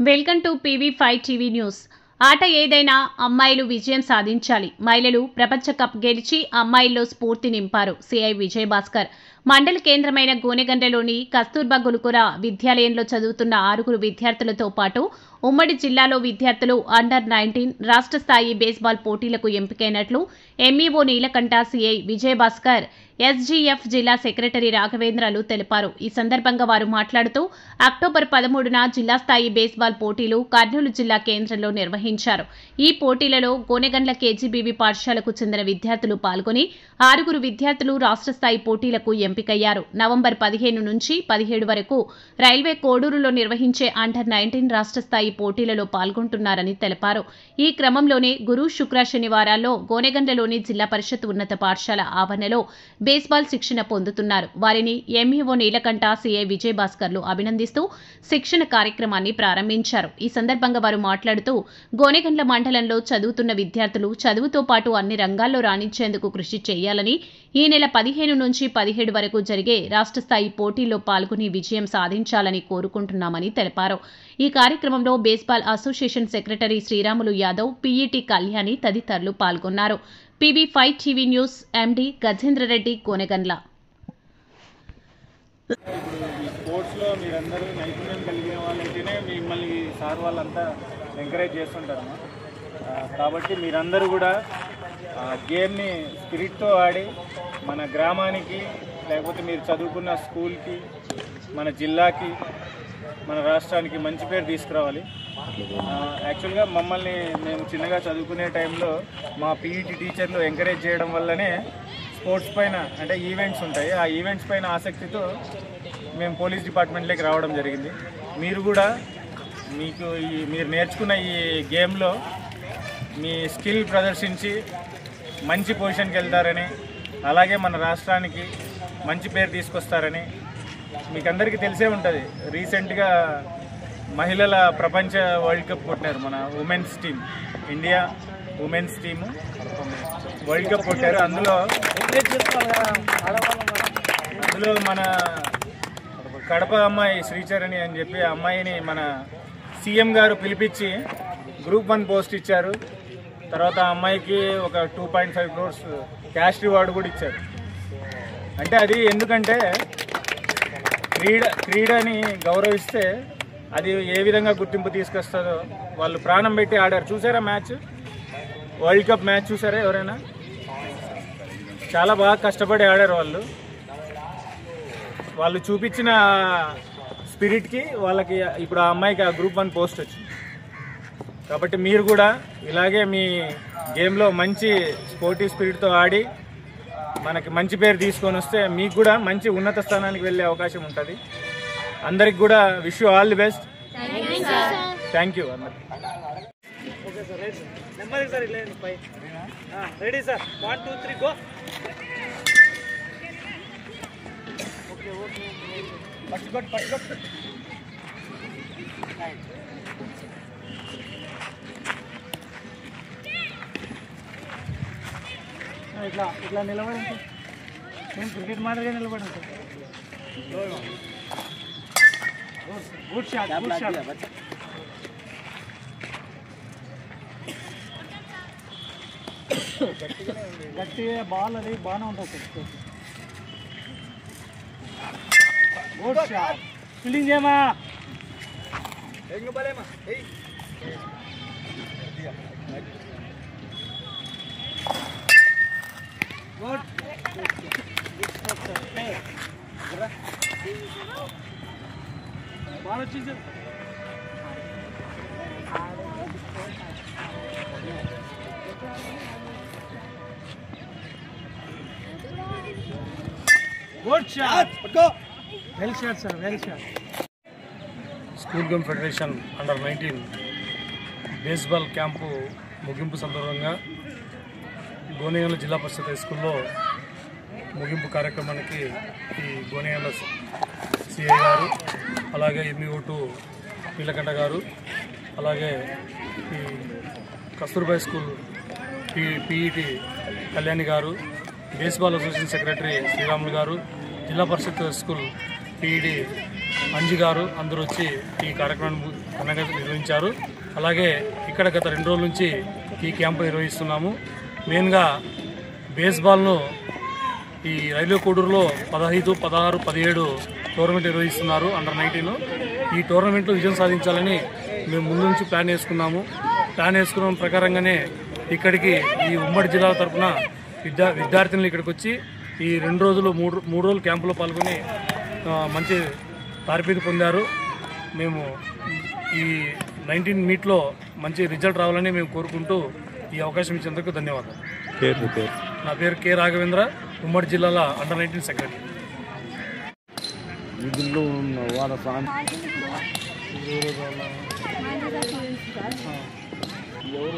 Welcome to PV5 TV news. ఆట ఏదైనా అమ్మాయిలు విజయం సాధించాలి. మహిళలు ప్రపంచ కప్ గెలిచి అమ్మాయిల్లో స్ఫూర్తి నింపారు. సిఐ విజయభాస్కర్ మండల కేంద్రమైన గోనెగండ్లలోని కస్తూర్బా గురుకుల విద్యాలయంలో చదువుతున్న 6 విద్యార్థులతో పాటు ఉమ్మడి జిల్లాలో విద్యార్థులు అండర్-19 రాష్ట్ర స్థాయి బేస్బాల్ పోటీలకు ఎంపికైనట్లు MEO Neelakanta, CI Vijayabhaskar, SGF జిల్లా సెక్రటరీ రాఘవేంద్రలు తెలిపారు. ఈ సందర్భంగా వారు మాట్లాడుతూ అక్టోబర్ 13న జిల్లా స్థాయి బేస్బాల్ పోటీలు కర్నూలు జిల్లా కేంద్రంలో నిర్వహించారు. ఈ పోటీలలో గోనెగండ్ల కేజీబీవీ పాఠశాలకు చెందిన విద్యార్థులు పాల్గొని 6 విద్యార్థులు రాష్ట్ర స్థాయి పోటీలకు ఎంపికయ్యారు. నవంబర్ 15 నుంచి 17 వరకు రైల్వే కోడూరులో నిర్వహించే అండర్-19 రాష్ట్ర స్థాయి పోటీలలో పాల్గొంటున్నారని తెలిపారు. ఈ క్రమంలోనే గురు, శుక్ర, శనివారాల్లో గోనెగండ్లలోని జిల్లా పరిషత్ ఉన్నత పాఠశాల ఆవరణలో బేస్బాల్ శిక్షణ పొందుతున్నారు. వారిని ఎంఈఓ నీలకంఠ, సిఐ విజయభాస్కర్లు అభినందిస్తూ శిక్షణ కార్యక్రమాన్ని ప్రారంభించారు. ఈ సందర్భంగా వారు మాట్లాడుతూ గోనెగండ్ల మండలంలో చదువుతున్న విద్యార్థులు చదువుతో పాటు అన్ని రంగాల్లో రాణించేందుకు కృషి చేయాలని, ఈ నెల 15 నుంచి 17 వరకు జరిగే రాష్ట్ర స్థాయి పోటీల్లో పాల్గొని విజయం సాధించాలని కోరుకుంటున్నామని తెలిపారు. ఈ కార్యక్రమంలో baseball association secretary Sriramulu Yadav, PET Kalyani తదితరులు పాల్గొన్నారు. PV5 TV news MD Gajendrareddy, Gonegandla. స్పోర్ట్స్లో మీరందరూ నైపుణ్యం కలిగిన వాళ్ళైతేనే మిమ్మల్ని సార్ వాళ్ళంతా ఎంకరేజ్ చేస్తుంటారు. కాబట్టి మీరందరూ కూడా గేమ్ని స్పిరిట్తో ఆడి మన గ్రామానికి, లేకపోతే మీరు చదువుకున్న స్కూల్కి, మన జిల్లాకి, మన రాష్ట్రానికి మంచి పేరు తీసుకురావాలి. యాక్చువల్గా మమ్మల్ని మేము చిన్నగా చదువుకునే టైంలో మా పీఈటీ టీచర్లు ఎంకరేజ్ చేయడం వల్లనే స్పోర్ట్స్ పైన, అంటే ఈవెంట్స్ ఉంటాయి, ఆ ఈవెంట్స్ పైన ఆసక్తితో మేము పోలీస్ డిపార్ట్మెంట్లోకి రావడం జరిగింది. మీరు కూడా మీరు నేర్చుకున్న ఈ గేమ్లో మీ స్కిల్ ప్రదర్శించి మంచి పొజిషన్కి వెళ్తారని, అలాగే మన రాష్ట్రానికి మంచి పేరు తీసుకొస్తారని మీకు అందరికీ తెలిసే ఉంటుంది. రీసెంట్గా మహిళల ప్రపంచ వరల్డ్ కప్ కొట్టారు మన women's team, India women's team world cup కొట్టారు. అందులో మన కడప అమ్మాయి శ్రీచరణి అని చెప్పి ఆ అమ్మాయిని మన సీఎం గారు పిలిపించి గ్రూప్ 1 పోస్ట్ ఇచ్చారు. తర్వాత ఆ అమ్మాయికి ఒక 2.5 crores క్యాష్ రివార్డు కూడా ఇచ్చారు. అంటే అది ఎందుకంటే క్రీడని గౌరవిస్తే అది ఏ విధంగా గుర్తింపు తీసుకొస్తుందో వాళ్ళు ప్రాణం పెట్టి ఆడారు. చూసారా మ్యాచ్, వరల్డ్ కప్ మ్యాచ్ చూసారా ఎవరైనా? చాలా బాగా కష్టపడి ఆడారు వాళ్ళు చూపించిన స్పిరిట్కి వాళ్ళకి ఇప్పుడు ఆ అమ్మాయికి ఆ గ్రూప్ 1 పోస్ట్ వచ్చింది. కాబట్టి మీరు కూడా ఇలాగే మీ గేమ్లో మంచి స్పోర్టివ్ స్పిరిట్తో ఆడి మనకి మంచి పేరు తీసుకొని వస్తే మీకు కూడా మంచి ఉన్నత స్థానానికి వెళ్ళే అవకాశం ఉంటుంది. అందరికి కూడా wish you all the best. Thank you అందరికి. ఓకే సార్, నెమ్మది sir, ready sir, 1 2 3 go. Okay okay, first గోట్. ఇట్లా నిలబడి నేను క్రికెట్ మాదిరిగా నిలబడి ఉంటాను. Good shot. గట్టిగా బాల్ అది బాగానే ఉంటుంది సార్. Good shot. ఫీల్డింగ్ చేయమా. గుడ్. బాగా వచ్చింది. Good shot. Well shot sir, well shot. School game federation under nineteen baseball camp ముగింపు సందర్భంగా గోనెగండ్ల జిల్లా పరిషత్ హై స్కూల్లో ముగింపు కార్యక్రమానికి ఈ గోనెగండ్ల సిఐ గారు, అలాగే ఎంఈఓ నీలకంఠ గారు, అలాగే ఈ కస్తూర్బా స్కూల్ పీఈటీ కళ్యాణి గారు, బేస్బాల్ అసోసియేషన్ సెక్రటరీ శ్రీరాములు గారు, జిల్లా పరిషత్ స్కూల్ పీఈడీ అంజి గారు అందరూ వచ్చి ఈ కార్యక్రమాన్ని ఘనంగా నిర్వహించారు. అలాగే ఇక్కడ గత 2 రోజుల నుంచి ఈ క్యాంపు నిర్వహిస్తున్నాము. మెయిన్గా బేస్బాల్ను ఈ రైల్వే కోడూరులో 15, 16, 17 టోర్నమెంట్ నిర్వహిస్తున్నారు అండర్ 19. ఈ టోర్నమెంట్లో విజయం సాధించాలని మేము ముందు నుంచి ప్లాన్ వేసుకున్నాము. ప్లాన్ వేసుకున్న ప్రకారంగానే ఇక్కడికి ఈ ఉమ్మడి జిల్లాల తరఫున విద్యార్థినులు ఇక్కడికి వచ్చి ఈ 2 రోజులు 3 రోజులు క్యాంపులో పాల్గొని మంచి తార్పీదు పొందారు. మేము ఈ 19 మీట్లో మంచి రిజల్ట్ రావాలని మేము కోరుకుంటూ ఈ అవకాశం ఇచ్చేందుకు ధన్యవాదాలు. నా పేరు కె రాఘవేంద్ర, ఉమ్మడి జిల్లాల అండర్ 19 సెక్రటరీ. ఎవరు